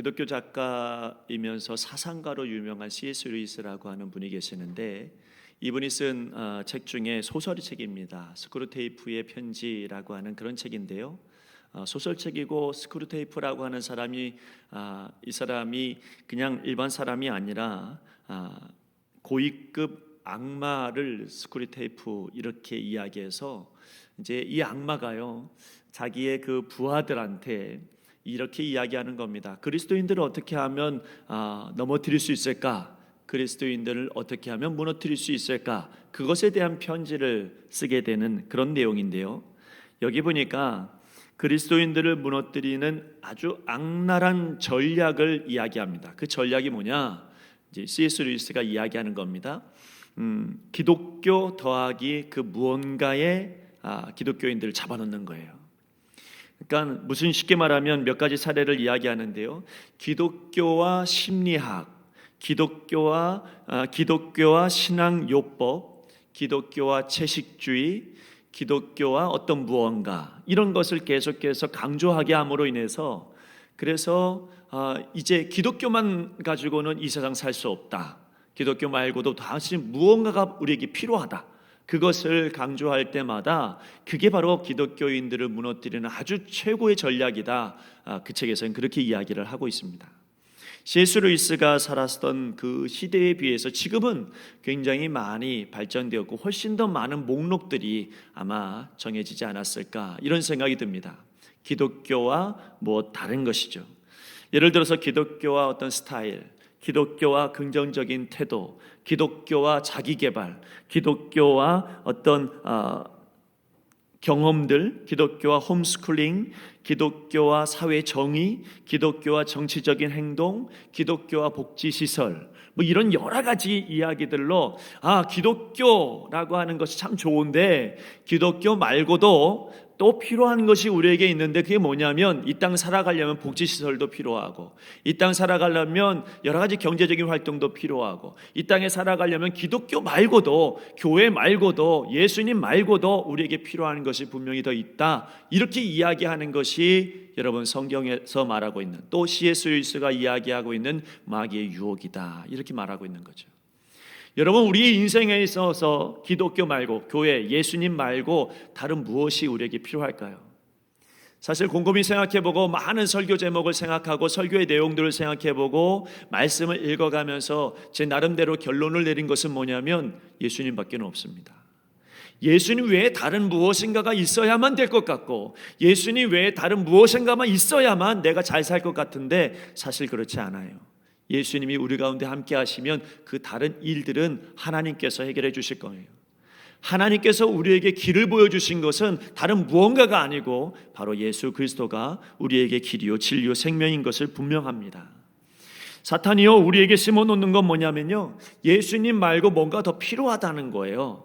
기독교 작가이면서 사상가로 유명한 C.S. 루이스라고 하는 분이 계시는데, 이분이 쓴 책 중에 소설의 책입니다. 스크루테이프의 편지라고 하는 그런 책인데요, 소설책이고 스크루테이프라고 하는 사람이 이 사람이 그냥 일반 사람이 아니라 고위급 악마를 스크루테이프 이렇게 이야기해서, 이제 이 악마가요 자기의 그 부하들한테 이렇게 이야기하는 겁니다. 그리스도인들을 어떻게 하면 넘어뜨릴 수 있을까? 그리스도인들을 어떻게 하면 무너뜨릴 수 있을까? 그것에 대한 편지를 쓰게 되는 그런 내용인데요, 여기 보니까 그리스도인들을 무너뜨리는 아주 악랄한 전략을 이야기합니다. 그 전략이 뭐냐? 이제 C.S. 루이스가 이야기하는 겁니다. 기독교 더하기 그 무언가에 기독교인들을 잡아놓는 거예요. 그러니까 무슨, 쉽게 말하면 몇 가지 사례를 이야기하는데요, 기독교와 심리학, 기독교와 신앙요법, 기독교와 채식주의, 기독교와 어떤 무언가, 이런 것을 계속해서 강조하게 함으로 인해서, 그래서 이제 기독교만 가지고는 이 세상 살 수 없다, 기독교 말고도 다시 무언가가 우리에게 필요하다, 그것을 강조할 때마다 그게 바로 기독교인들을 무너뜨리는 아주 최고의 전략이다. 그 책에서는 그렇게 이야기를 하고 있습니다. C.S. 루이스가 살았던 그 시대에 비해서 지금은 굉장히 많이 발전되었고 훨씬 더 많은 목록들이 아마 정해지지 않았을까, 이런 생각이 듭니다. 기독교와 뭐 다른 것이죠. 예를 들어서 기독교와 어떤 스타일, 기독교와 긍정적인 태도, 기독교와 자기개발, 기독교와 어떤 경험들, 기독교와 홈스쿨링, 기독교와 사회정의, 기독교와 정치적인 행동, 기독교와 복지시설, 뭐 이런 여러 가지 이야기들로 기독교라고 하는 것이 참 좋은데 기독교 말고도 또 필요한 것이 우리에게 있는데, 그게 뭐냐면 이 땅 살아가려면 복지시설도 필요하고, 이 땅 살아가려면 여러 가지 경제적인 활동도 필요하고, 이 땅에 살아가려면 기독교 말고도, 교회 말고도, 예수님 말고도 우리에게 필요한 것이 분명히 더 있다, 이렇게 이야기하는 것이 여러분 성경에서 말하고 있는, 또 C.S. 루이스가 이야기하고 있는 마귀의 유혹이다, 이렇게 말하고 있는 거죠. 여러분, 우리의 인생에 있어서 기독교 말고, 교회, 예수님 말고 다른 무엇이 우리에게 필요할까요? 사실 곰곰이 생각해보고 많은 설교 제목을 생각하고 설교의 내용들을 생각해보고 말씀을 읽어가면서 제 나름대로 결론을 내린 것은 뭐냐면 예수님밖에 없습니다. 예수님 외에 다른 무엇인가가 있어야만 될 것 같고, 예수님 외에 다른 무엇인가만 있어야만 내가 잘 살 것 같은데 사실 그렇지 않아요. 예수님이 우리 가운데 함께 하시면 그 다른 일들은 하나님께서 해결해 주실 거예요. 하나님께서 우리에게 길을 보여주신 것은 다른 무언가가 아니고 바로 예수 그리스도가 우리에게 길이요 진리요 생명인 것을 분명합니다. 사탄이요 우리에게 심어놓는 건 뭐냐면요, 예수님 말고 뭔가 더 필요하다는 거예요.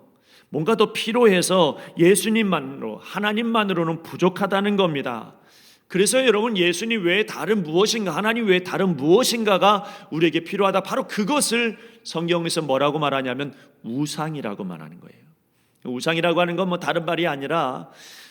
뭔가 더 필요해서 예수님만으로, 하나님만으로는 부족하다는 겁니다. 그래서 여러분, 예수님 외에 다른 무엇인가, 하나님 외에 다른 무엇인가가 우리에게 필요하다, 바로 그것을 성경에서 뭐라고 말하냐면 우상이라고 말하는 거예요. 우상이라고 하는 건 뭐 다른 말이 아니라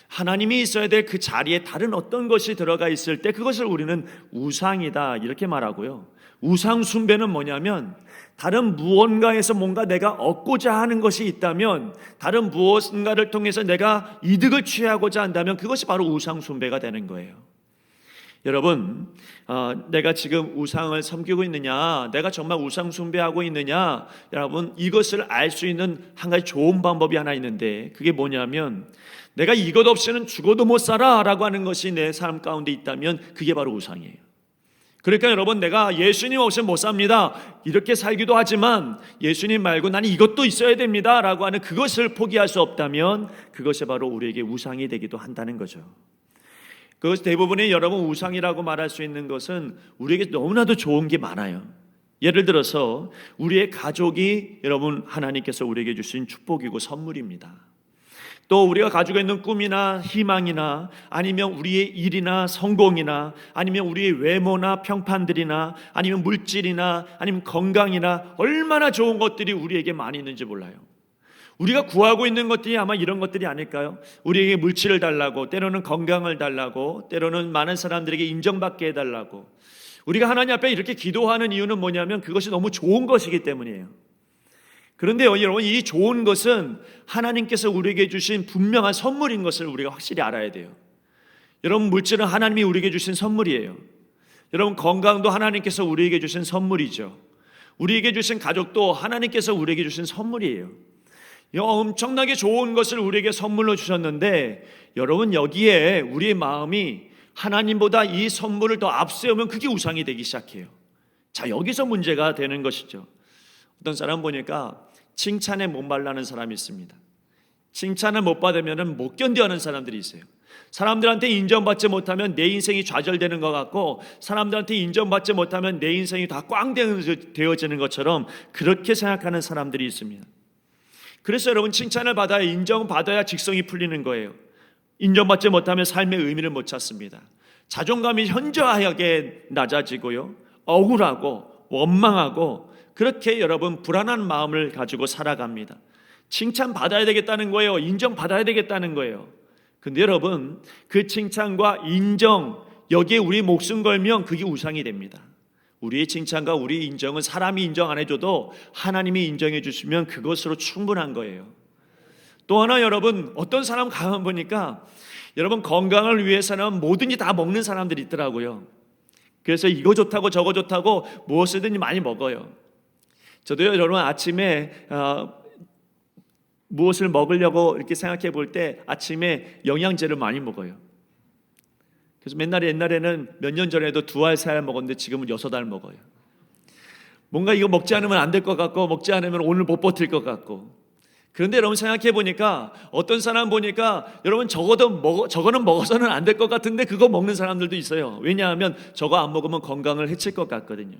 하나님이 있어야 될 그 자리에 다른 어떤 것이 들어가 있을 때 그것을 우리는 우상이다, 이렇게 말하고요. 우상 숭배는 뭐냐면 다른 무언가에서 뭔가 내가 얻고자 하는 것이 있다면, 다른 무엇인가를 통해서 내가 이득을 취하고자 한다면 그것이 바로 우상 숭배가 되는 거예요. 여러분, 내가 지금 우상을 섬기고 있느냐, 내가 정말 우상 숭배하고 있느냐, 여러분 이것을 알 수 있는 한 가지 좋은 방법이 하나 있는데, 그게 뭐냐면 내가 이것 없이는 죽어도 못 살아 라고 하는 것이 내 삶 가운데 있다면 그게 바로 우상이에요. 그러니까 여러분, 내가 예수님 없이는 못 삽니다, 이렇게 살기도 하지만 예수님 말고 나는 이것도 있어야 됩니다 라고 하는 그것을 포기할 수 없다면 그것이 바로 우리에게 우상이 되기도 한다는 거죠. 그것이 대부분의 여러분 우상이라고 말할 수 있는 것은 우리에게 너무나도 좋은 게 많아요. 예를 들어서 우리의 가족이 여러분 하나님께서 우리에게 주신 축복이고 선물입니다. 또 우리가 가지고 있는 꿈이나 희망이나, 아니면 우리의 일이나 성공이나, 아니면 우리의 외모나 평판들이나, 아니면 물질이나, 아니면 건강이나, 얼마나 좋은 것들이 우리에게 많이 있는지 몰라요. 우리가 구하고 있는 것들이 아마 이런 것들이 아닐까요? 우리에게 물질을 달라고, 때로는 건강을 달라고, 때로는 많은 사람들에게 인정받게 해달라고. 우리가 하나님 앞에 이렇게 기도하는 이유는 뭐냐면 그것이 너무 좋은 것이기 때문이에요. 그런데요, 여러분, 이 좋은 것은 하나님께서 우리에게 주신 분명한 선물인 것을 우리가 확실히 알아야 돼요. 여러분, 물질은 하나님이 우리에게 주신 선물이에요. 여러분, 건강도 하나님께서 우리에게 주신 선물이죠. 우리에게 주신 가족도 하나님께서 우리에게 주신 선물이에요. 엄청나게 좋은 것을 우리에게 선물로 주셨는데, 여러분, 여기에 우리의 마음이 하나님보다 이 선물을 더 앞세우면 그게 우상이 되기 시작해요. 자, 여기서 문제가 되는 것이죠. 어떤 사람 보니까 칭찬에 목말라는 사람이 있습니다. 칭찬을 못 받으면 못 견뎌하는 사람들이 있어요. 사람들한테 인정받지 못하면 내 인생이 좌절되는 것 같고, 사람들한테 인정받지 못하면 내 인생이 다 꽝 되어지는 것처럼 그렇게 생각하는 사람들이 있습니다. 그래서 여러분, 칭찬을 받아야, 인정받아야 직성이 풀리는 거예요. 인정받지 못하면 삶의 의미를 못 찾습니다. 자존감이 현저하게 낮아지고요, 억울하고 원망하고, 그렇게 여러분 불안한 마음을 가지고 살아갑니다. 칭찬받아야 되겠다는 거예요. 인정받아야 되겠다는 거예요. 근데 여러분, 그 칭찬과 인정, 여기에 우리 목숨 걸면 그게 우상이 됩니다. 우리의 칭찬과 우리의 인정은 사람이 인정 안 해줘도 하나님이 인정해 주시면 그것으로 충분한 거예요. 또 하나, 여러분, 어떤 사람 가만 보니까 여러분, 건강을 위해서는 뭐든지 다 먹는 사람들이 있더라고요. 그래서 이거 좋다고 저거 좋다고 무엇이든지 많이 먹어요. 저도요, 여러분, 아침에 무엇을 먹으려고 이렇게 생각해 볼 때 아침에 영양제를 많이 먹어요. 그래서 옛날에는 몇 년 전에도 2알, 3알 먹었는데 지금은 6알 먹어요. 뭔가 이거 먹지 않으면 안 될 것 같고, 먹지 않으면 오늘 못 버틸 것 같고. 그런데 여러분, 생각해 보니까 어떤 사람 보니까 여러분, 저거는 먹어서는 안 될 것 같은데 그거 먹는 사람들도 있어요. 왜냐하면 저거 안 먹으면 건강을 해칠 것 같거든요.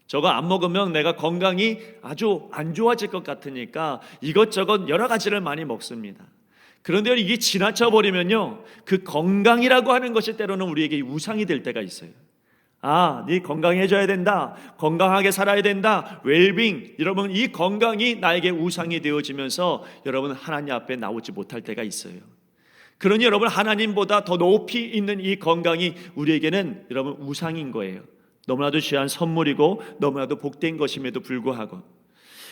저거 안 먹으면 내가 건강이 아주 안 좋아질 것 같으니까 이것저것 여러 가지를 많이 먹습니다. 그런데 이게 지나쳐 버리면요, 그 건강이라고 하는 것이 때로는 우리에게 우상이 될 때가 있어요. 네 건강해져야 된다, 건강하게 살아야 된다, 웰빙, 여러분, 이 건강이 나에게 우상이 되어지면서 여러분, 하나님 앞에 나오지 못할 때가 있어요. 그러니 여러분, 하나님보다 더 높이 있는 이 건강이 우리에게는 여러분 우상인 거예요. 너무나도 귀한 선물이고 너무나도 복된 것임에도 불구하고,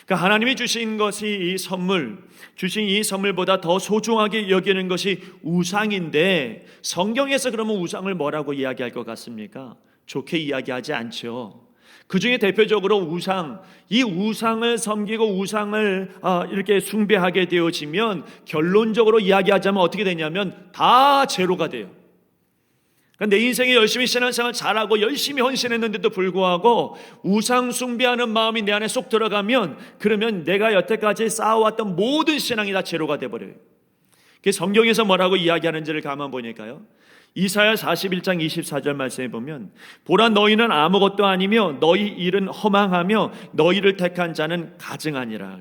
그러니까 하나님이 주신 것이 이 선물, 주신 이 선물보다 더 소중하게 여기는 것이 우상인데, 성경에서 그러면 우상을 뭐라고 이야기할 것 같습니까? 좋게 이야기하지 않죠. 그 중에 대표적으로 이 우상을 섬기고 우상을 이렇게 숭배하게 되어지면 결론적으로 이야기하자면 어떻게 되냐면 다 제로가 돼요. 내 인생에 열심히 신앙생활 잘하고 열심히 헌신했는데도 불구하고 우상 숭배하는 마음이 내 안에 쏙 들어가면, 그러면 내가 여태까지 쌓아왔던 모든 신앙이 다 제로가 돼버려요. 그게 성경에서 뭐라고 이야기하는지를 가만 보니까요, 이사야 41장 24절 말씀에 보면, 보라, 너희는 아무것도 아니며 너희 일은 허망하며 너희를 택한 자는 가증하니라.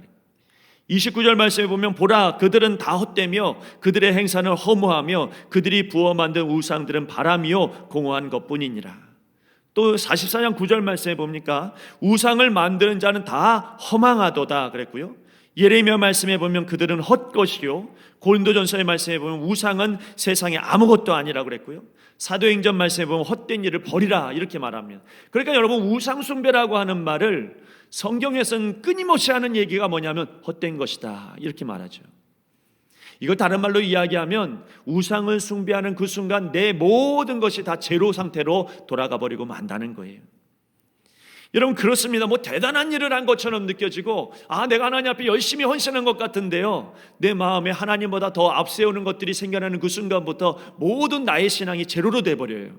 29절 말씀에 보면, 보라, 그들은 다 헛되며 그들의 행사는 허무하며 그들이 부어 만든 우상들은 바람이요 공허한 것뿐이니라. 또 44장 9절 말씀에 보니까 우상을 만드는 자는 다 허망하도다 그랬고요. 예레미야 말씀에 보면 그들은 헛것이요, 고린도전서의 말씀에 보면 우상은 세상에 아무것도 아니라 그랬고요. 사도행전 말씀에 보면 헛된 일을 버리라 이렇게 말합니다. 그러니까 여러분, 우상 숭배라고 하는 말을 성경에서는 끊임없이 하는 얘기가 뭐냐면 헛된 것이다 이렇게 말하죠. 이걸 다른 말로 이야기하면 우상을 숭배하는 그 순간 내 모든 것이 다 제로 상태로 돌아가 버리고 만다는 거예요. 여러분, 그렇습니다. 뭐 대단한 일을 한 것처럼 느껴지고, 내가 하나님 앞에 열심히 헌신한 것 같은데요, 내 마음에 하나님보다 더 앞세우는 것들이 생겨나는 그 순간부터 모든 나의 신앙이 제로로 돼버려요.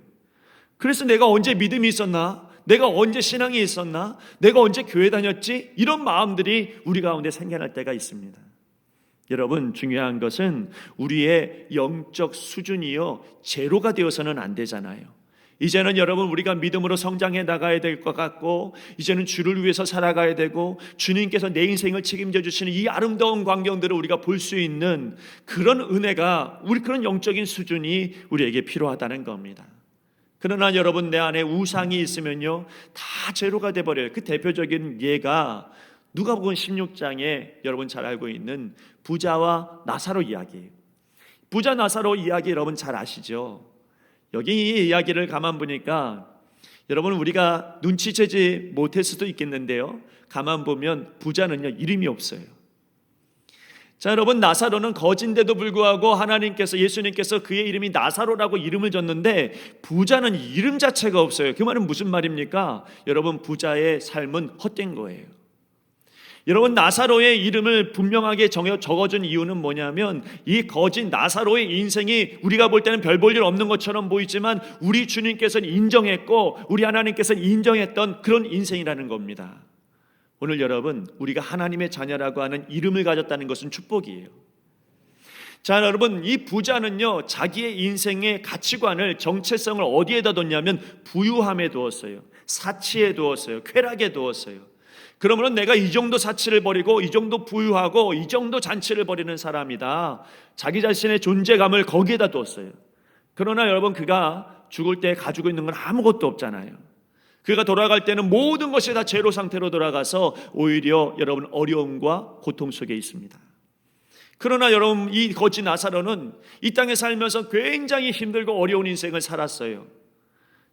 그래서 내가 언제 믿음이 있었나? 내가 언제 신앙이 있었나? 내가 언제 교회 다녔지? 이런 마음들이 우리 가운데 생겨날 때가 있습니다. 여러분, 중요한 것은 우리의 영적 수준이요, 제로가 되어서는 안 되잖아요. 이제는 여러분, 우리가 믿음으로 성장해 나가야 될 것 같고, 이제는 주를 위해서 살아가야 되고, 주님께서 내 인생을 책임져 주시는 이 아름다운 광경들을 우리가 볼 수 있는 그런 은혜가, 그런 영적인 수준이 우리에게 필요하다는 겁니다. 그러나 여러분, 내 안에 우상이 있으면요, 다 제로가 돼버려요. 그 대표적인 예가 누가복음 16장에 여러분 잘 알고 있는 부자와 나사로 이야기예요. 부자 나사로 이야기 여러분 잘 아시죠? 여기 이 이야기를 가만 보니까 여러분, 우리가 눈치채지 못할 수도 있겠는데요, 가만 보면 부자는요 이름이 없어요. 자, 여러분, 나사로는 거진데도 불구하고 하나님께서, 예수님께서 그의 이름이 나사로라고 이름을 줬는데 부자는 이름 자체가 없어요. 그 말은 무슨 말입니까? 여러분, 부자의 삶은 헛된 거예요. 여러분, 나사로의 이름을 분명하게 적어준 이유는 뭐냐면, 이 거진 나사로의 인생이 우리가 볼 때는 별 볼 일 없는 것처럼 보이지만 우리 주님께서는 인정했고 우리 하나님께서는 인정했던 그런 인생이라는 겁니다. 오늘 여러분, 우리가 하나님의 자녀라고 하는 이름을 가졌다는 것은 축복이에요. 자, 여러분, 이 부자는요 자기의 인생의 가치관을, 정체성을 어디에다 뒀냐면 부유함에 두었어요. 사치에 두었어요. 쾌락에 두었어요. 그러면 내가 이 정도 사치를 버리고 이 정도 부유하고 이 정도 잔치를 벌이는 사람이다, 자기 자신의 존재감을 거기에다 두었어요. 그러나 여러분, 그가 죽을 때 가지고 있는 건 아무것도 없잖아요. 그가 돌아갈 때는 모든 것이 다 제로 상태로 돌아가서 오히려 여러분 어려움과 고통 속에 있습니다. 그러나 여러분, 이 거지 나사로는 이 땅에 살면서 굉장히 힘들고 어려운 인생을 살았어요.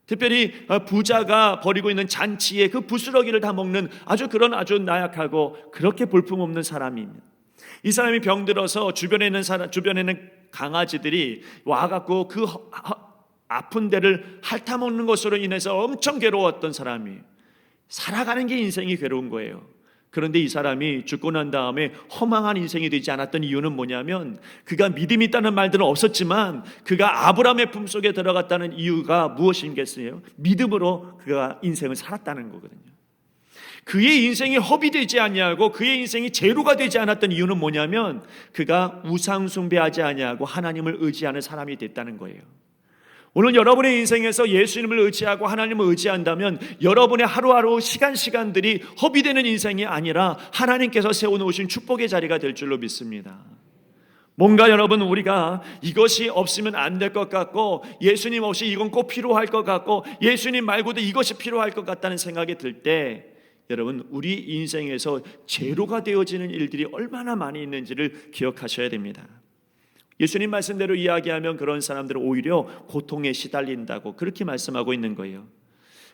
특별히 부자가 벌이고 있는 잔치에 그 부스러기를 다 먹는 아주 나약하고 그렇게 볼품없는 사람입니다. 이 사람이 병들어서 주변에는 강아지들이 와갖고 그 아픈 데를 핥아먹는 것으로 인해서 엄청 괴로웠던 사람이, 살아가는 게 인생이 괴로운 거예요. 그런데 이 사람이 죽고 난 다음에 허망한 인생이 되지 않았던 이유는 뭐냐면, 그가 믿음이 있다는 말들은 없었지만 그가 아브라함의 품속에 들어갔다는 이유가 무엇인겠어요? 믿음으로 그가 인생을 살았다는 거거든요. 그의 인생이 허비되지 아니하고 그의 인생이 제로가 되지 않았던 이유는 뭐냐면, 그가 우상 숭배하지 아니하고 하나님을 의지하는 사람이 됐다는 거예요. 오늘 여러분의 인생에서 예수님을 의지하고 하나님을 의지한다면 여러분의 하루하루 시간들이 허비되는 인생이 아니라 하나님께서 세워놓으신 축복의 자리가 될 줄로 믿습니다. 뭔가 여러분, 우리가 이것이 없으면 안 될 것 같고, 예수님 없이 이건 꼭 필요할 것 같고, 예수님 말고도 이것이 필요할 것 같다는 생각이 들 때, 여러분, 우리 인생에서 제로가 되어지는 일들이 얼마나 많이 있는지를 기억하셔야 됩니다. 예수님 말씀대로 이야기하면 그런 사람들은 오히려 고통에 시달린다고 그렇게 말씀하고 있는 거예요.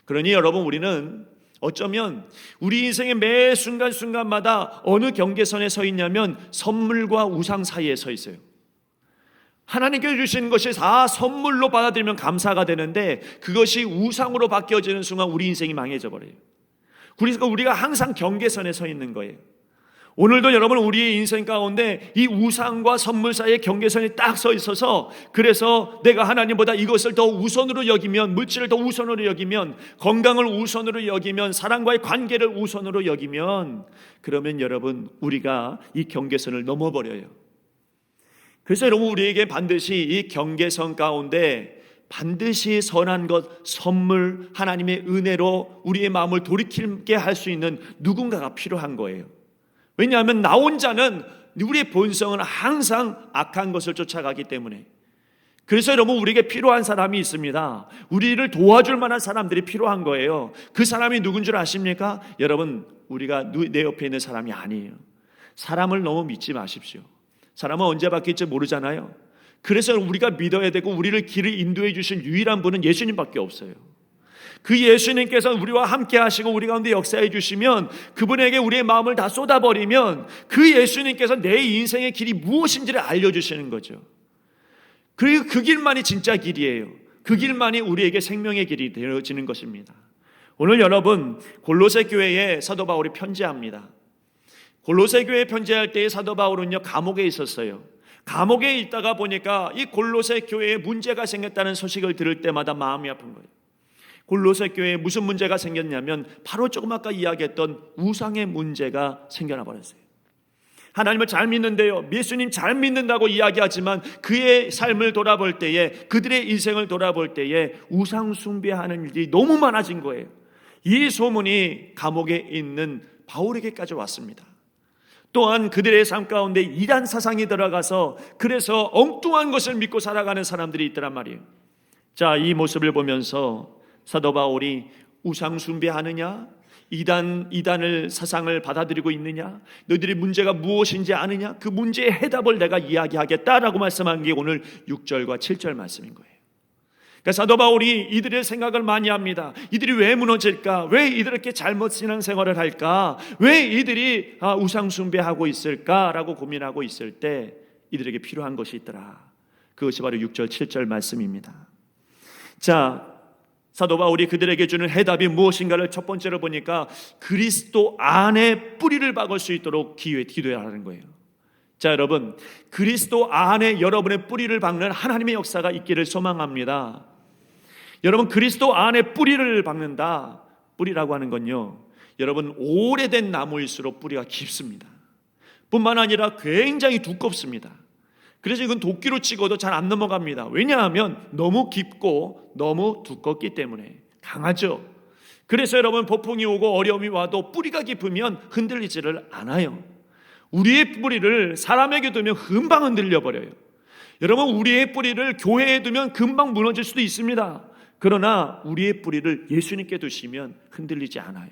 그러니 여러분, 우리는 어쩌면 우리 인생의 매 순간순간마다 어느 경계선에 서 있냐면 선물과 우상 사이에 서 있어요. 하나님께서 주신 것이 다 선물로 받아들이면 감사가 되는데 그것이 우상으로 바뀌어지는 순간 우리 인생이 망해져 버려요. 그래서 우리가 항상 경계선에 서 있는 거예요. 오늘도 여러분, 우리의 인생 가운데 이 우상과 선물 사이의 경계선이 딱 서 있어서, 그래서 내가 하나님보다 이것을 더 우선으로 여기면, 물질을 더 우선으로 여기면, 건강을 우선으로 여기면, 사랑과의 관계를 우선으로 여기면, 그러면 여러분, 우리가 이 경계선을 넘어버려요. 그래서 여러분, 우리에게 반드시 이 경계선 가운데 반드시 선한 것, 선물, 하나님의 은혜로 우리의 마음을 돌이키게 할 수 있는 누군가가 필요한 거예요. 왜냐하면 나 혼자는, 우리의 본성은 항상 악한 것을 쫓아가기 때문에. 그래서 여러분, 우리에게 필요한 사람이 있습니다. 우리를 도와줄 만한 사람들이 필요한 거예요. 그 사람이 누군 줄 아십니까? 여러분, 우리가 내 옆에 있는 사람이 아니에요. 사람을 너무 믿지 마십시오. 사람은 언제 바뀔지 모르잖아요. 그래서 우리가 믿어야 되고 우리를 길을 인도해 주신 유일한 분은 예수님밖에 없어요. 그 예수님께서 우리와 함께 하시고 우리 가운데 역사해 주시면, 그분에게 우리의 마음을 다 쏟아버리면 그 예수님께서 내 인생의 길이 무엇인지를 알려주시는 거죠. 그리고 그 길만이 진짜 길이에요. 그 길만이 우리에게 생명의 길이 되어지는 것입니다. 오늘 여러분, 골로새 교회에 사도 바울이 편지합니다. 골로새 교회에 편지할 때에 사도 바울은요 감옥에 있었어요. 감옥에 있다가 보니까 이 골로새 교회에 문제가 생겼다는 소식을 들을 때마다 마음이 아픈 거예요. 골로새 교회에 무슨 문제가 생겼냐면 바로 조금 아까 이야기했던 우상의 문제가 생겨나 버렸어요. 하나님을 잘 믿는데요, 예수님 잘 믿는다고 이야기하지만 그의 삶을 돌아볼 때에, 그들의 인생을 돌아볼 때에 우상 숭배하는 일이 너무 많아진 거예요. 이 소문이 감옥에 있는 바울에게까지 왔습니다. 또한 그들의 삶 가운데 이단 사상이 들어가서 그래서 엉뚱한 것을 믿고 살아가는 사람들이 있더란 말이에요. 자, 이 모습을 보면서 사도 바울이 우상 숭배하느냐, 이단을 사상을 받아들이고 있느냐, 너희들의 문제가 무엇인지 아느냐, 그 문제의 해답을 내가 이야기하겠다라고 말씀한 게 오늘 6절과 7절 말씀인 거예요. 그러니까 사도 바울이 이들의 생각을 많이 합니다. 이들이 왜 무너질까? 왜 이렇게 잘못 신앙생활을 할까? 왜 이들이 우상 숭배하고 있을까라고 고민하고 있을 때 이들에게 필요한 것이 있더라. 그것이 바로 6절 7절 말씀입니다. 자, 사도 바울이 그들에게 주는 해답이 무엇인가를 첫 번째로 보니까 그리스도 안에 뿌리를 박을 수 있도록 기도하라는 거예요. 자, 여러분, 그리스도 안에 여러분의 뿌리를 박는 하나님의 역사가 있기를 소망합니다. 여러분, 그리스도 안에 뿌리를 박는다. 뿌리라고 하는 건요, 여러분, 오래된 나무일수록 뿌리가 깊습니다. 뿐만 아니라 굉장히 두껍습니다. 그래서 이건 도끼로 찍어도 잘 안 넘어갑니다. 왜냐하면 너무 깊고 너무 두껍기 때문에 강하죠. 그래서 여러분, 폭풍이 오고 어려움이 와도 뿌리가 깊으면 흔들리지를 않아요. 우리의 뿌리를 사람에게 두면 금방 흔들려 버려요. 여러분, 우리의 뿌리를 교회에 두면 금방 무너질 수도 있습니다. 그러나 우리의 뿌리를 예수님께 두시면 흔들리지 않아요.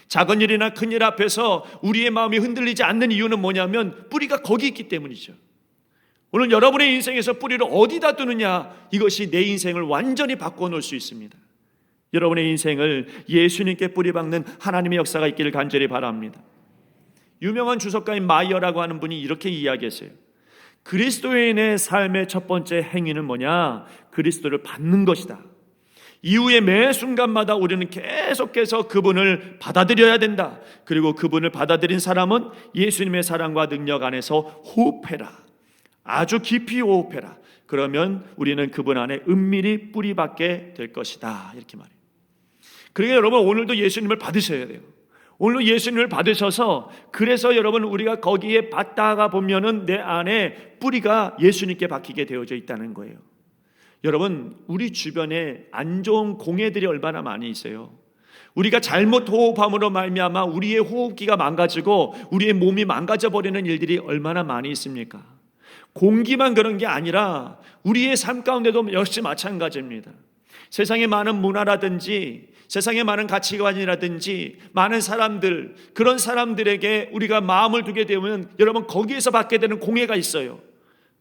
작은 일이나 큰 일 앞에서 우리의 마음이 흔들리지 않는 이유는 뭐냐면 뿌리가 거기 있기 때문이죠. 오늘 여러분의 인생에서 뿌리를 어디다 두느냐, 이것이 내 인생을 완전히 바꿔놓을 수 있습니다. 여러분의 인생을 예수님께 뿌리 박는 하나님의 역사가 있기를 간절히 바랍니다. 유명한 주석가인 마이어라고 하는 분이 이렇게 이야기했어요. 그리스도인의 삶의 첫 번째 행위는 뭐냐? 그리스도를 받는 것이다. 이후의 매 순간마다 우리는 계속해서 그분을 받아들여야 된다. 그리고 그분을 받아들인 사람은 예수님의 사랑과 능력 안에서 호흡해라. 아주 깊이 호흡해라. 그러면 우리는 그분 안에 은밀히 뿌리박게 될 것이다. 이렇게 말해요. 그러니까 여러분, 오늘도 예수님을 받으셔야 돼요. 오늘도 예수님을 받으셔서, 그래서 여러분, 우리가 거기에 받다가 보면은 내 안에 뿌리가 예수님께 박히게 되어져 있다는 거예요. 여러분, 우리 주변에 안 좋은 공해들이 얼마나 많이 있어요. 우리가 잘못 호흡함으로 말미암아 우리의 호흡기가 망가지고 우리의 몸이 망가져 버리는 일들이 얼마나 많이 있습니까? 공기만 그런 게 아니라 우리의 삶 가운데도 역시 마찬가지입니다. 세상의 많은 문화라든지 세상의 많은 가치관이라든지 많은 사람들, 그런 사람들에게 우리가 마음을 두게 되면 여러분, 거기에서 받게 되는 공해가 있어요.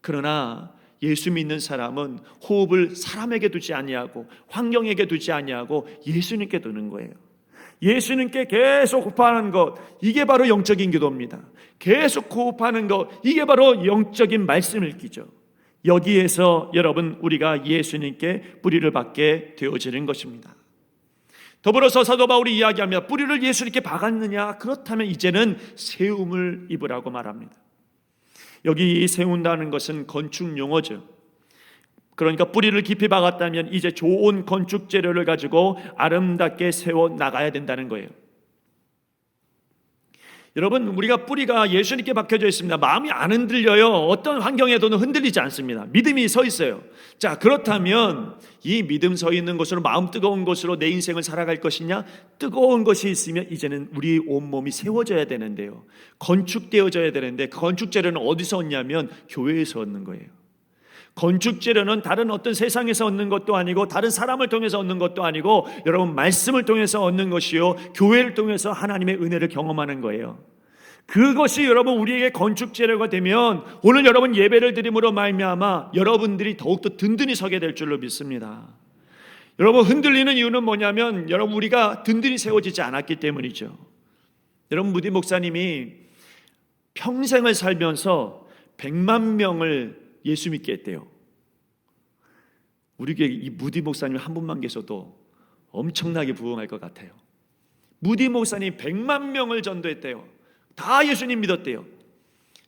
그러나 예수 믿는 사람은 호흡을 사람에게 두지 아니하고 환경에게 두지 아니하고 예수님께 두는 거예요. 예수님께 계속 호흡하는 것, 이게 바로 영적인 기도입니다. 계속 호흡하는 것, 이게 바로 영적인 말씀을 읽기죠. 여기에서 여러분, 우리가 예수님께 뿌리를 받게 되어지는 것입니다. 더불어서 사도 바울이 이야기하며 뿌리를 예수님께 박았느냐? 그렇다면 이제는 세움을 입으라고 말합니다. 여기 세운다는 것은 건축 용어죠. 그러니까 뿌리를 깊이 박았다면 이제 좋은 건축 재료를 가지고 아름답게 세워 나가야 된다는 거예요. 여러분, 우리가 뿌리가 예수님께 박혀져 있습니다. 마음이 안 흔들려요. 어떤 환경에도는 흔들리지 않습니다. 믿음이 서 있어요. 자, 그렇다면 이 믿음 서 있는 곳으로, 마음 뜨거운 곳으로 내 인생을 살아갈 것이냐? 뜨거운 것이 있으면 이제는 우리 온몸이 세워져야 되는데요, 건축되어져야 되는데, 그 건축 재료는 어디서 얻냐면 교회에서 얻는 거예요. 건축 재료는 다른 어떤 세상에서 얻는 것도 아니고 다른 사람을 통해서 얻는 것도 아니고 여러분, 말씀을 통해서 얻는 것이요, 교회를 통해서 하나님의 은혜를 경험하는 거예요. 그것이 여러분, 우리에게 건축 재료가 되면 오늘 여러분 예배를 드림으로 말미암아 여러분들이 더욱더 든든히 서게 될 줄로 믿습니다. 여러분, 흔들리는 이유는 뭐냐면 여러분, 우리가 든든히 세워지지 않았기 때문이죠. 여러분, 무디 목사님이 평생을 살면서 100만 명을 예수 믿게 했대요. 우리 교회 이 무디 목사님 한 분만 계셔도 엄청나게 부흥할 것 같아요. 무디 목사님 100만 명을 전도했대요. 다 예수님 믿었대요.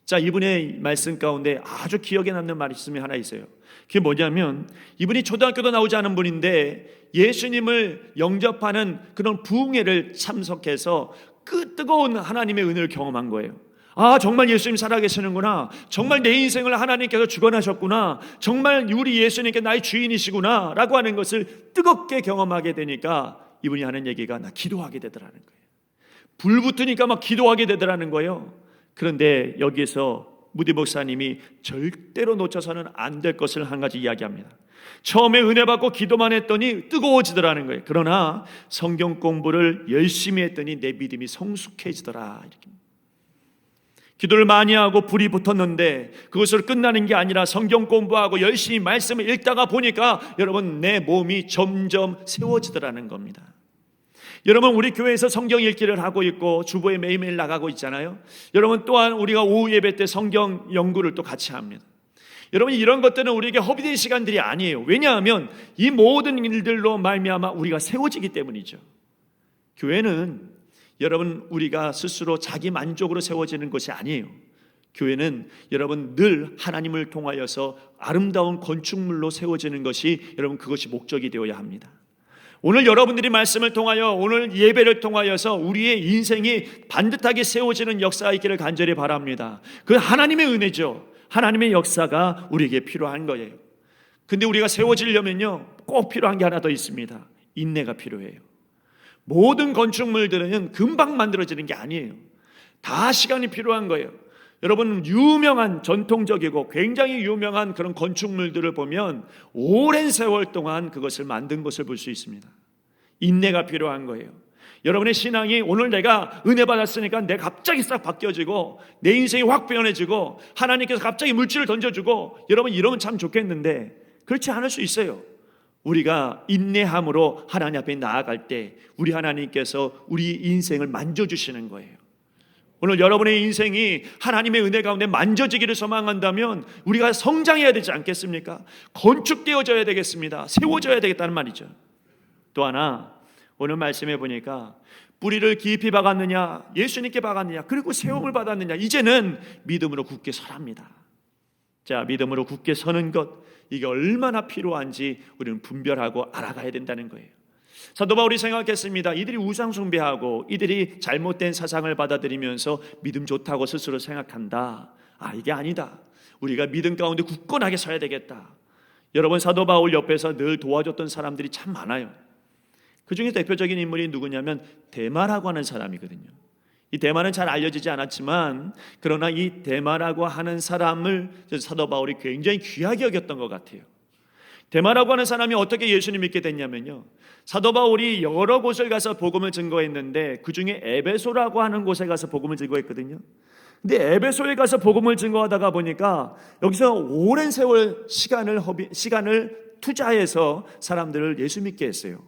자, 이분의 말씀 가운데 아주 기억에 남는 말씀이 하나 있어요. 그게 뭐냐면, 이분이 초등학교도 나오지 않은 분인데 예수님을 영접하는 그런 부흥회를 참석해서 그 뜨거운 하나님의 은혜를 경험한 거예요. 아, 정말 예수님 살아계시는구나. 정말 내 인생을 하나님께서 주관하셨구나. 정말 우리 예수님께 나의 주인이시구나 라고 하는 것을 뜨겁게 경험하게 되니까 이분이 하는 얘기가, 나 기도하게 되더라는 거예요. 불 붙으니까 막 기도하게 되더라는 거예요. 그런데 여기에서 무디 목사님이 절대로 놓쳐서는 안 될 것을 한 가지 이야기합니다. 처음에 은혜 받고 기도만 했더니 뜨거워지더라는 거예요. 그러나 성경 공부를 열심히 했더니 내 믿음이 성숙해지더라. 이렇게. 기도를 많이 하고 불이 붙었는데 그것으로 끝나는 게 아니라 성경 공부하고 열심히 말씀을 읽다가 보니까 여러분 내 몸이 점점 세워지더라는 겁니다. 여러분 우리 교회에서 성경 읽기를 하고 있고 주보에 매일매일 나가고 있잖아요. 여러분 또한 우리가 오후 예배 때 성경 연구를 또 같이 합니다. 여러분 이런 것들은 우리에게 허비된 시간들이 아니에요. 왜냐하면 이 모든 일들로 말미암아 우리가 세워지기 때문이죠. 교회는 여러분 우리가 스스로 자기 만족으로 세워지는 것이 아니에요. 교회는 여러분 늘 하나님을 통하여서 아름다운 건축물로 세워지는 것이 여러분 그것이 목적이 되어야 합니다. 오늘 여러분들이 말씀을 통하여 오늘 예배를 통하여서 우리의 인생이 반듯하게 세워지는 역사가 있기를 간절히 바랍니다. 그 하나님의 은혜죠. 하나님의 역사가 우리에게 필요한 거예요. 근데 우리가 세워지려면요 꼭 필요한 게 하나 더 있습니다. 인내가 필요해요. 모든 건축물들은 금방 만들어지는 게 아니에요. 다 시간이 필요한 거예요. 여러분 유명한 전통적이고 굉장히 유명한 그런 건축물들을 보면 오랜 세월 동안 그것을 만든 것을 볼 수 있습니다. 인내가 필요한 거예요. 여러분의 신앙이 오늘 내가 은혜 받았으니까 내가 갑자기 싹 바뀌어지고 내 인생이 확 변해지고 하나님께서 갑자기 물질을 던져주고 여러분 이러면 참 좋겠는데 그렇지 않을 수 있어요. 우리가 인내함으로 하나님 앞에 나아갈 때 우리 하나님께서 우리 인생을 만져주시는 거예요. 오늘 여러분의 인생이 하나님의 은혜 가운데 만져지기를 소망한다면 우리가 성장해야 되지 않겠습니까? 건축되어져야 되겠습니다. 세워져야 되겠다는 말이죠. 또 하나 오늘 말씀해 보니까 뿌리를 깊이 박았느냐 예수님께 박았느냐 그리고 세움을 받았느냐 이제는 믿음으로 굳게 서랍니다. 자, 믿음으로 굳게 서는 것 이게 얼마나 필요한지 우리는 분별하고 알아가야 된다는 거예요. 사도 바울이 생각했습니다. 이들이 우상 숭배하고 이들이 잘못된 사상을 받아들이면서 믿음 좋다고 스스로 생각한다. 이게 아니다. 우리가 믿음 가운데 굳건하게 서야 되겠다. 여러분 사도 바울 옆에서 늘 도와줬던 사람들이 참 많아요. 그 중에 대표적인 인물이 누구냐면 데마라고 하는 사람이거든요. 이 데마는 잘 알려지지 않았지만 그러나 이 데마라고 하는 사람을 사도 바울이 굉장히 귀하게 여겼던 것 같아요. 데마라고 하는 사람이 어떻게 예수님 믿게 됐냐면요, 사도 바울이 여러 곳을 가서 복음을 증거했는데 그 중에 에베소라고 하는 곳에 가서 복음을 증거했거든요. 근데 에베소에 가서 복음을 증거하다가 보니까 여기서 오랜 세월 시간을 투자해서 사람들을 예수 믿게 했어요.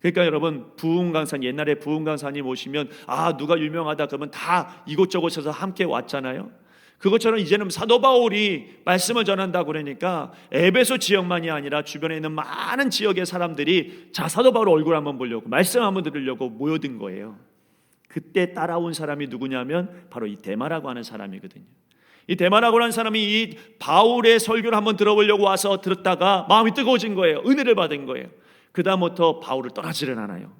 그러니까 여러분 부흥 강사 옛날에 부흥 강사님 오시면 누가 유명하다 그러면 다 이곳저곳에서 함께 왔잖아요. 그것처럼 이제는 사도 바울이 말씀을 전한다고 그러니까 에베소 지역만이 아니라 주변에 있는 많은 지역의 사람들이 사도 바울 얼굴 한번 보려고 말씀 한번 들으려고 모여든 거예요. 그때 따라온 사람이 누구냐면 바로 이 데마라고 하는 사람이거든요. 이 데마라고 하는 사람이 이 바울의 설교를 한번 들어보려고 와서 들었다가 마음이 뜨거워진 거예요. 은혜를 받은 거예요. 그 다음부터 바울을 떠나지를 않아요.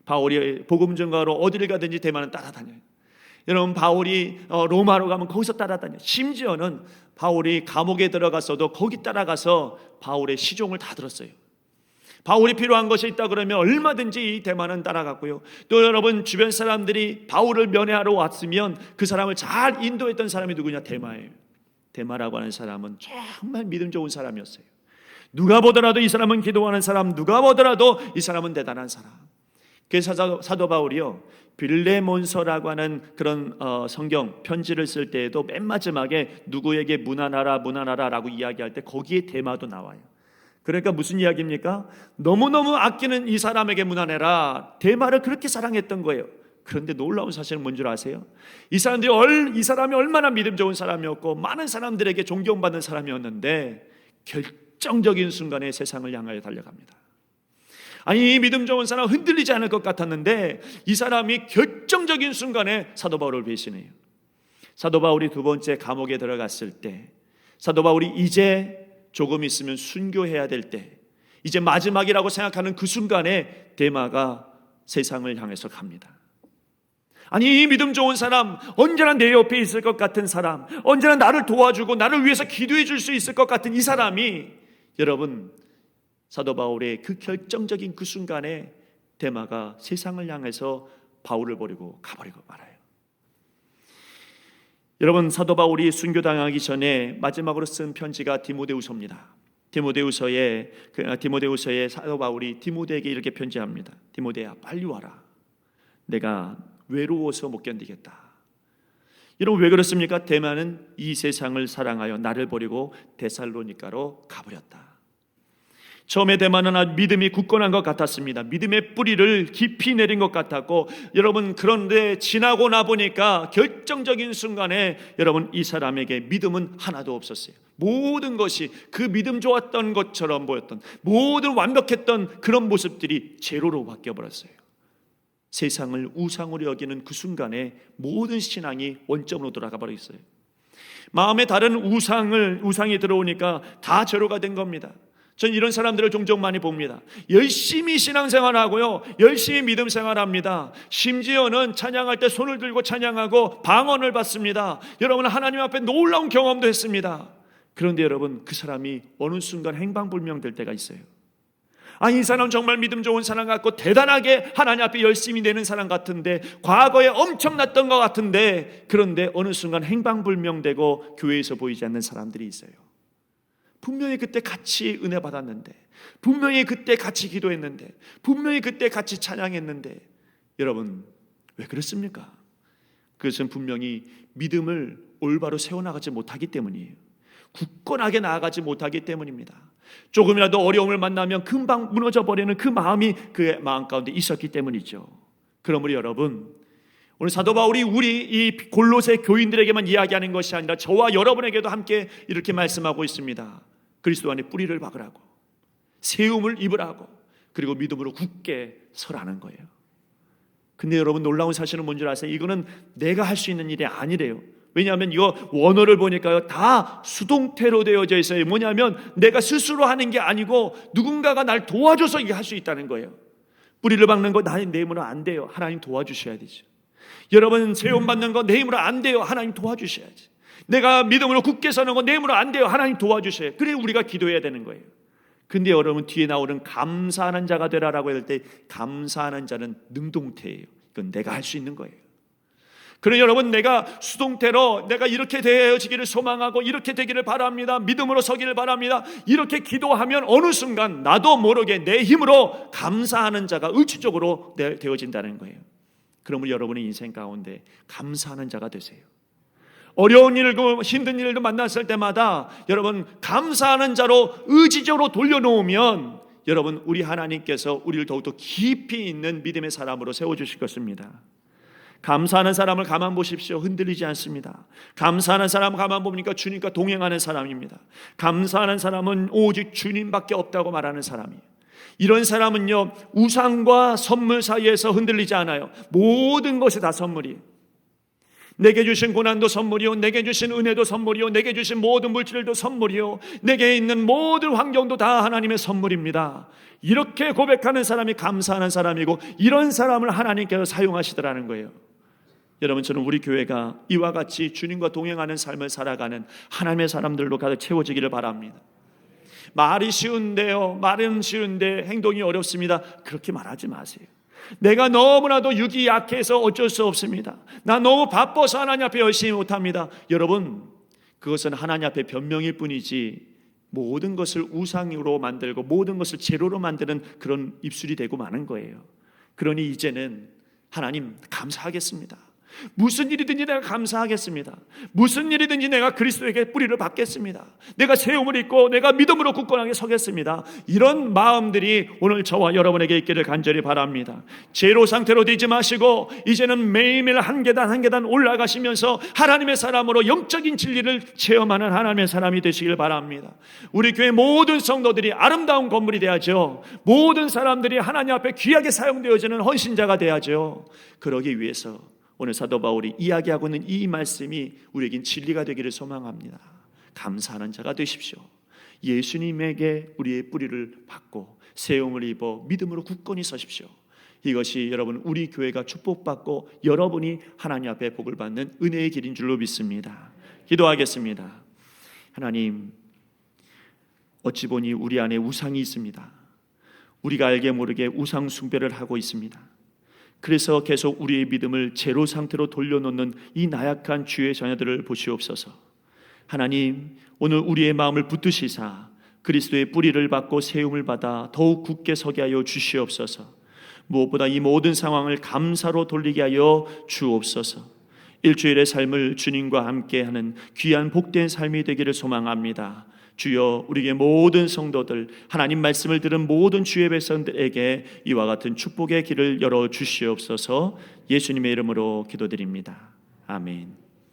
바울이 복음 전가로 어디를 가든지 데마는 따라다녀요. 여러분 바울이 로마로 가면 거기서 따라다녀요. 심지어는 바울이 감옥에 들어갔어도 거기 따라가서 바울의 시종을 다 들었어요. 바울이 필요한 것이 있다 그러면 얼마든지 이 데마는 따라갔고요. 또 여러분 주변 사람들이 바울을 면회하러 왔으면 그 사람을 잘 인도했던 사람이 누구냐? 데마예요. 데마라고 하는 사람은 정말 믿음 좋은 사람이었어요. 누가 보더라도 이 사람은 기도하는 사람, 누가 보더라도 이 사람은 대단한 사람. 그래서 사도 바울이요 빌레몬서라고 하는 그런 성경 편지를 쓸 때에도 맨 마지막에 누구에게 문안하라라고 이야기할 때 거기에 데마도 나와요. 그러니까 무슨 이야기입니까? 너무너무 아끼는 이 사람에게 문안해라. 데마를 그렇게 사랑했던 거예요. 그런데 놀라운 사실은 뭔 줄 아세요? 이 사람이 얼마나 믿음 좋은 사람이었고 많은 사람들에게 존경받는 사람이었는데 결정적인 순간에 세상을 향하여 달려갑니다. 이 믿음 좋은 사람 흔들리지 않을 것 같았는데 이 사람이 결정적인 순간에 사도 바울을 배신해요. 사도 바울이 두 번째 감옥에 들어갔을 때, 사도 바울이 이제 조금 있으면 순교해야 될 때, 이제 마지막이라고 생각하는 그 순간에 데마가 세상을 향해서 갑니다. 이 믿음 좋은 사람, 언제나 내 옆에 있을 것 같은 사람, 언제나 나를 도와주고 나를 위해서 기도해 줄 수 있을 것 같은 이 사람이 여러분 사도 바울의 그 결정적인 그 순간에 데마가 세상을 향해서 바울을 버리고 가버리고 말아요. 여러분 사도 바울이 순교당하기 전에 마지막으로 쓴 편지가 디모데후서입니다. 디모데후서에 사도 바울이 디모데에게 이렇게 편지합니다. 디모데야 빨리 와라. 내가 외로워서 못 견디겠다. 여러분 왜 그렇습니까? 데마는 이 세상을 사랑하여 나를 버리고 데살로니가로 가버렸다. 처음에 데마는 믿음이 굳건한 것 같았습니다. 믿음의 뿌리를 깊이 내린 것 같았고, 여러분 그런데 지나고 나 보니까 결정적인 순간에 여러분 이 사람에게 믿음은 하나도 없었어요. 모든 것이 그 믿음 좋았던 것처럼 보였던, 모든 완벽했던 그런 모습들이 제로로 바뀌어버렸어요. 세상을 우상으로 여기는 그 순간에 모든 신앙이 원점으로 돌아가 버렸어요. 마음에 다른 우상이 들어오니까 다 제로가 된 겁니다. 전 이런 사람들을 종종 많이 봅니다. 열심히 신앙생활하고요, 열심히 믿음 생활합니다. 심지어는 찬양할 때 손을 들고 찬양하고 방언을 받습니다. 여러분 하나님 앞에 놀라운 경험도 했습니다. 그런데 여러분 그 사람이 어느 순간 행방불명될 때가 있어요. 이 사람 정말 믿음 좋은 사람 같고 대단하게 하나님 앞에 열심히 내는 사람 같은데, 과거에 엄청났던 것 같은데, 그런데 어느 순간 행방불명되고 교회에서 보이지 않는 사람들이 있어요. 분명히 그때 같이 은혜 받았는데, 분명히 그때 같이 기도했는데, 분명히 그때 같이 찬양했는데, 여러분 왜 그렇습니까? 그것은 분명히 믿음을 올바로 세워나가지 못하기 때문이에요. 굳건하게 나아가지 못하기 때문입니다. 조금이라도 어려움을 만나면 금방 무너져버리는 그 마음이 그의 마음 가운데 있었기 때문이죠. 그러므로 여러분, 오늘 사도 바울이 우리 이 골로새 교인들에게만 이야기하는 것이 아니라 저와 여러분에게도 함께 이렇게 말씀하고 있습니다. 그리스도 안에 뿌리를 박으라고, 세움을 입으라고, 그리고 믿음으로 굳게 서라는 거예요. 근데 여러분 놀라운 사실은 뭔지 아세요? 이거는 내가 할 수 있는 일이 아니래요. 왜냐하면 이거 원어를 보니까요, 다 수동태로 되어져 있어요. 뭐냐면 내가 스스로 하는 게 아니고 누군가가 날 도와줘서 이게 할 수 있다는 거예요. 뿌리를 박는 거 내 힘으로 안 돼요. 하나님 도와주셔야 되죠. 여러분 세움 받는 거 내 힘으로 안 돼요. 하나님 도와주셔야지. 내가 믿음으로 굳게 서는 거 내 힘으로 안 돼요. 하나님 도와주셔야. 그래 우리가 기도해야 되는 거예요. 근데 여러분 뒤에 나오는 감사하는 자가 되라라고 할 때, 감사하는 자는 능동태예요. 이건 내가 할 수 있는 거예요. 그래 여러분, 내가 수동태로 내가 이렇게 되어지기를 소망하고 이렇게 되기를 바랍니다, 믿음으로 서기를 바랍니다, 이렇게 기도하면 어느 순간 나도 모르게 내 힘으로 감사하는 자가 의지적으로 되어진다는 거예요. 그러면 여러분의 인생 가운데 감사하는 자가 되세요. 어려운 일도 힘든 일도 만났을 때마다 여러분 감사하는 자로 의지적으로 돌려놓으면 여러분 우리 하나님께서 우리를 더욱더 깊이 있는 믿음의 사람으로 세워주실 것입니다. 감사하는 사람을 가만 보십시오. 흔들리지 않습니다. 감사하는 사람 가만 보니까 주님과 동행하는 사람입니다. 감사하는 사람은 오직 주님밖에 없다고 말하는 사람이에요. 이런 사람은요, 우상과 선물 사이에서 흔들리지 않아요. 모든 것이 다 선물이에요. 내게 주신 고난도 선물이요, 내게 주신 은혜도 선물이요, 내게 주신 모든 물질도 선물이요, 내게 있는 모든 환경도 다 하나님의 선물입니다. 이렇게 고백하는 사람이 감사하는 사람이고, 이런 사람을 하나님께서 사용하시더라는 거예요. 여러분, 저는 우리 교회가 이와 같이 주님과 동행하는 삶을 살아가는 하나님의 사람들로 가득 채워지기를 바랍니다. 말이 쉬운데요, 말은 쉬운데 행동이 어렵습니다. 그렇게 말하지 마세요. 내가 너무나도 육이 약해서 어쩔 수 없습니다. 나 너무 바빠서 하나님 앞에 열심히 못합니다. 여러분, 그것은 하나님 앞에 변명일 뿐이지 모든 것을 우상으로 만들고 모든 것을 제로로 만드는 그런 입술이 되고 마는 거예요. 그러니 이제는 하나님 감사하겠습니다. 무슨 일이든지 내가 감사하겠습니다. 무슨 일이든지 내가 그리스도에게 뿌리를 박겠습니다. 내가 세움을 입고 내가 믿음으로 굳건하게 서겠습니다. 이런 마음들이 오늘 저와 여러분에게 있기를 간절히 바랍니다. 제로 상태로 되지 마시고 이제는 매일매일 한 계단 한 계단 올라가시면서 하나님의 사람으로 영적인 진리를 체험하는 하나님의 사람이 되시길 바랍니다. 우리 교회 모든 성도들이 아름다운 건물이 되야죠. 모든 사람들이 하나님 앞에 귀하게 사용되어지는 헌신자가 되야죠. 그러기 위해서 오늘 사도 바울이 이야기하고 있는 이 말씀이 우리에겐 진리가 되기를 소망합니다. 감사하는 자가 되십시오. 예수님에게 우리의 뿌리를 박고 세움을 입어 믿음으로 굳건히 서십시오. 이것이 여러분 우리 교회가 축복받고 여러분이 하나님 앞에 복을 받는 은혜의 길인 줄로 믿습니다. 기도하겠습니다. 하나님, 어찌 보니 우리 안에 우상이 있습니다. 우리가 알게 모르게 우상 숭배를 하고 있습니다. 그래서 계속 우리의 믿음을 제로 상태로 돌려놓는 이 나약한 주의 자녀들을 보시옵소서. 하나님, 오늘 우리의 마음을 붙드시사 그리스도의 뿌리를 받고 세움을 받아 더욱 굳게 서게 하여 주시옵소서. 무엇보다 이 모든 상황을 감사로 돌리게 하여 주옵소서. 일주일의 삶을 주님과 함께하는 귀한 복된 삶이 되기를 소망합니다. 주여, 우리에게 모든 성도들, 하나님 말씀을 들은 모든 주의 백성들에게 이와 같은 축복의 길을 열어 주시옵소서. 예수님의 이름으로 기도드립니다. 아멘.